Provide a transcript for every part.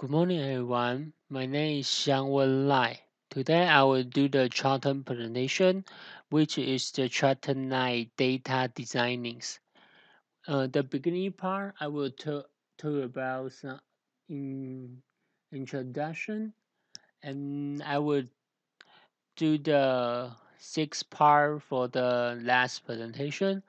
Good morning, everyone. My name is Xiangwen Lai. Today, I will do the Charlton presentation, which is the Charlton 9 data designings. The beginning part, I will talk about some introduction, and I will do the sixth part for the last presentation.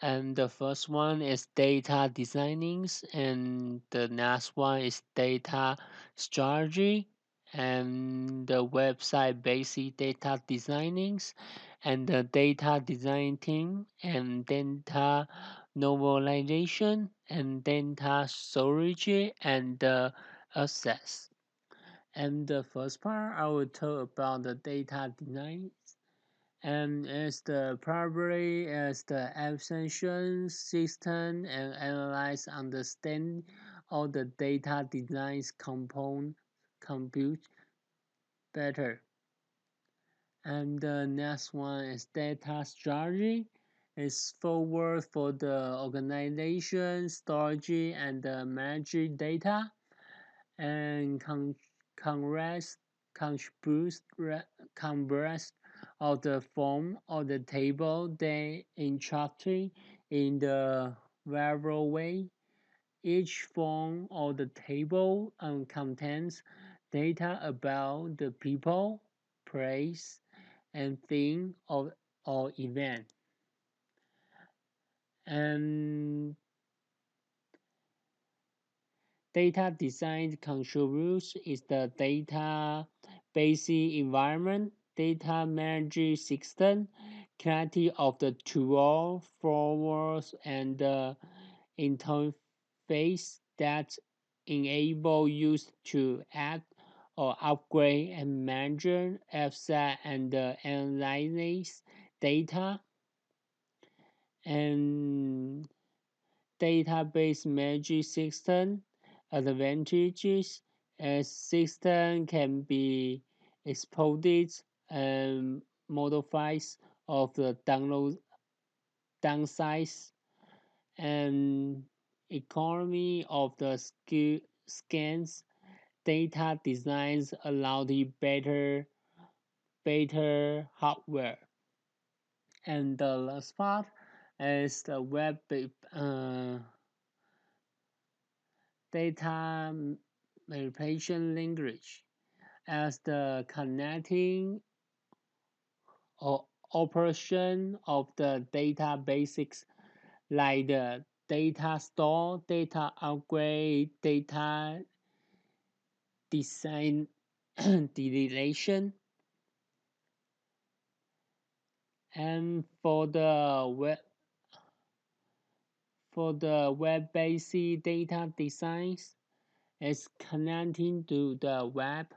And the first one is data designings, and the next one is data strategy, and the website basic data designings, and the data design team, and data normalization, and data storage, and the access. And the first part, I will talk about the data design and as the probably as the abstraction system and analyze understand all the data designs component compute better. And the next one is data strategy. Is forward for the organization, storage, and manage data, and congress converse of the form of the table they instructed in the variable way. Each form of the table contains data about the people, place, and thing or event. And data design contributes is the data basic environment, data management system, clarity of the tool, frameworks, and the interface that enable use to add or upgrade and manage, offset, and analyze data. And database management system advantages as system can be exported and modified of the downsize and economy of the scans. Data designs allow the better hardware. And the last part is the web data manipulation language as the connecting or operation of the data basics like the data store, data upgrade, data design deletion. And for the web-based data designs, it's connecting to the web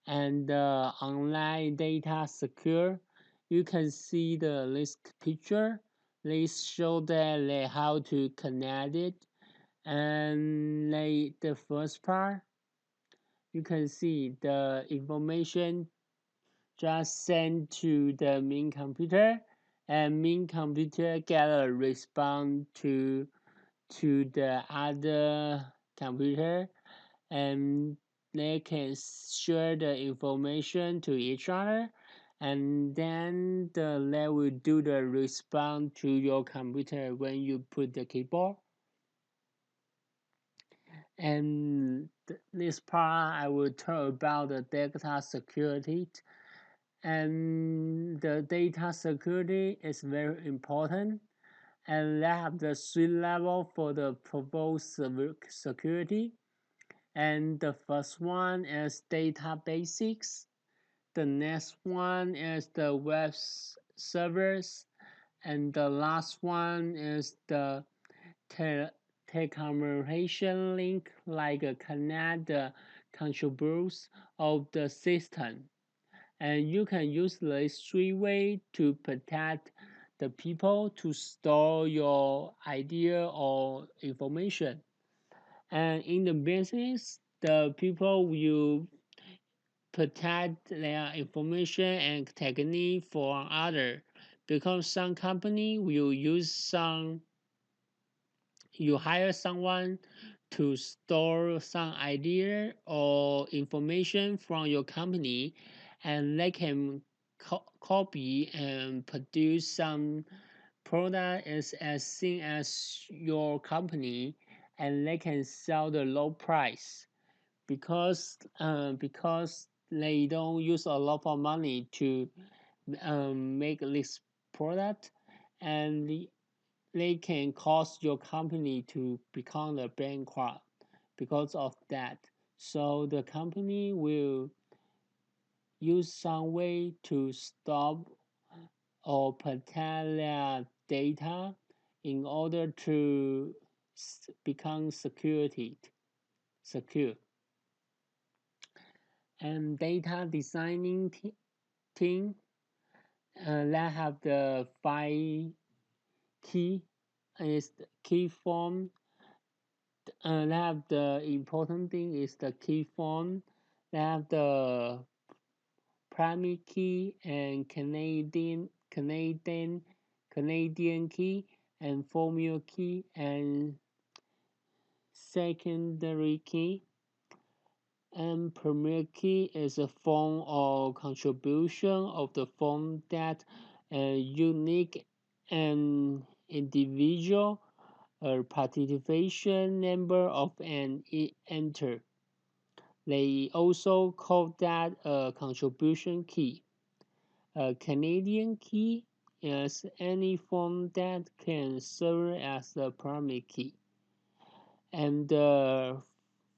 and the online data secure. You can see the list picture. Let's show that how to connect it. And the first part, you can see the information just sent to the main computer, and main computer get a response to the other computer, and they can share the information to each other, and then they will do the response to your computer when you put the keyboard. And this part I will talk about the data security. And the data security is very important, and they have the 3 levels for the proposed security. And the first one is data basics. The next one is the web servers. And the last one is the telecommunication link, like connect the controls of the system. And you can use these 3 ways to protect the people to store your idea or information. And in the business, the people will protect their information and technique for others, because some company will use you hire someone to store some idea or information from your company, and they can copy and produce some product is as same as your company, and they can sell the low price because they don't use a lot of money to make this product, and they can cause your company to become a bankrupt because of that. So the company will use some way to stop or protect their data in order to become secure. And data designing team that have the five key is the key form. They have the important thing is the key form. They have the primary key and Canadian key and formula key and secondary key. And primary key is a form of contribution of the form that a unique and individual participation number of an enter. They also call that a contribution key. A Canadian key is any form that can serve as the primary key. And the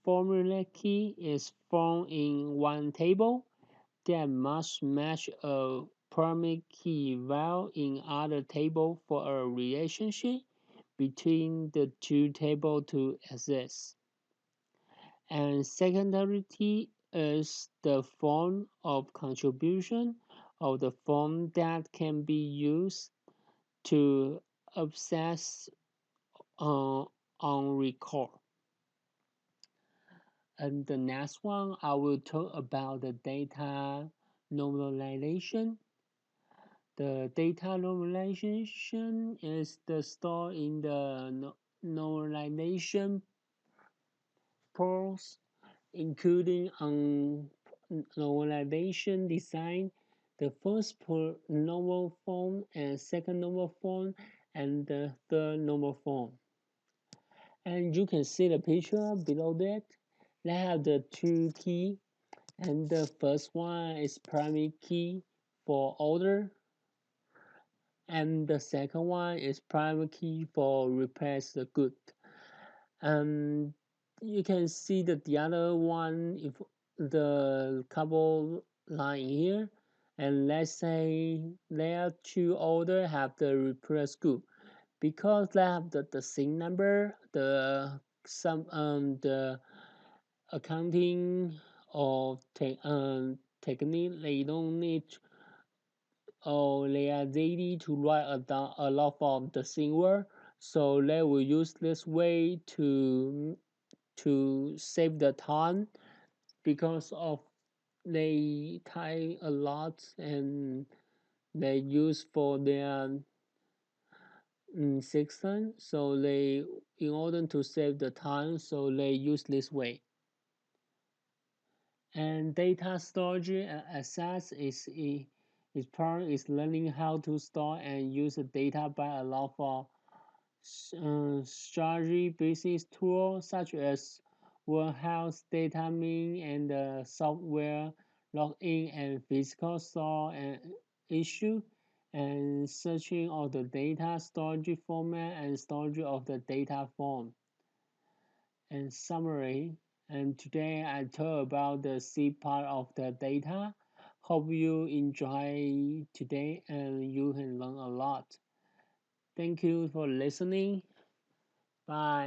formula key is found in one table that must match a primary key value in other table for a relationship between the two tables to exist. And secondary key is the form of contribution of the form that can be used to access on record. And the next one, I will talk about the data normalization. The data normalization is the store in the normalization pools, including normalization design, the first normal form and second normal form and the third normal form. And you can see the picture below that. They have the two key, and the first one is primary key for order, and the second one is primary key for replace the good. And you can see that the other one, if the couple line here, and let's say their two order have the replace good, because they have the same number, the accounting or technique, they don't need or they are ready to write a lot of the same word, so they will use this way to save the time because of they type a lot and they use for their system, so they in order to save the time, so they use this way. And data storage access is part is learning how to store and use the data by a lot of strategy business tools such as warehouse data mine and software login and physical store and issue and searching of the data storage format and storage of the data form and summary. And today I talk about the C part of the data. Hope you enjoy today and you can learn a lot. Thank you for listening. Bye.